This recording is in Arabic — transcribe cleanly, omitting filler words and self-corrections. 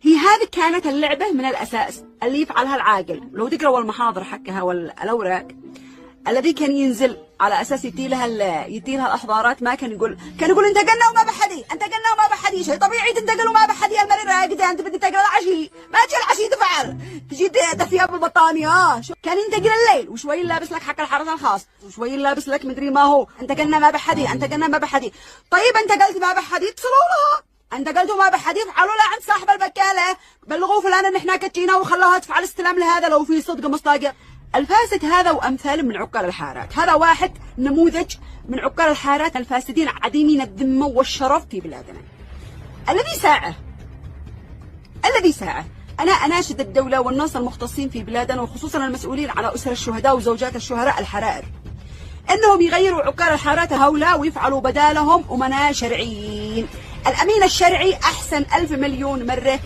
هي هذه كانت اللعبة من الأساس اللي يفعلها العاقل. لو تقرأوا المحاضرة حقها والأوراق، الذي كان ينزل على أساس يدي لها الأحضارات، ما كان يقول أنت قلنا وما بحدي، أنت قلنا وما بحدي، شيء طبيعي تنتقل وما بحدي يا المريض راقدة، أنت بدي تنتقل العشي، ما تجي العشي تفعل، تجي ثياب البطانية، كان ينتقل الليل وشوي لابس لك حق الحرس الخاص وشوي لابس لك مدري ما هو، أنت قلنا ما بحدي، أنت قلنا ما بحدي. طيب أنت قلت ما بحدي، اتصلوا لها، أنت قلتوا ما بحد يفعلوا له عند صاحب البكالة، بلغوا فلان إن إحنا كتجينا وخلوها تفعل استلام لهذا لو في صدق مصداقة. الفاسد هذا وأمثال من عقال الحارات، هذا واحد نموذج من عقال الحارات الفاسدين عديمين الذمة والشرف في بلادنا. الذي ساعة أنا أناشد الدولة والناس المختصين في بلادنا وخصوصا المسؤولين على أسر الشهداء وزوجات الشهداء الحرائر إنهم يغيروا عقال الحارات هؤلاء ويفعلوا بدالهم أمناء شرعيين. الأمين الشرعي أحسن 1000 مليون مرة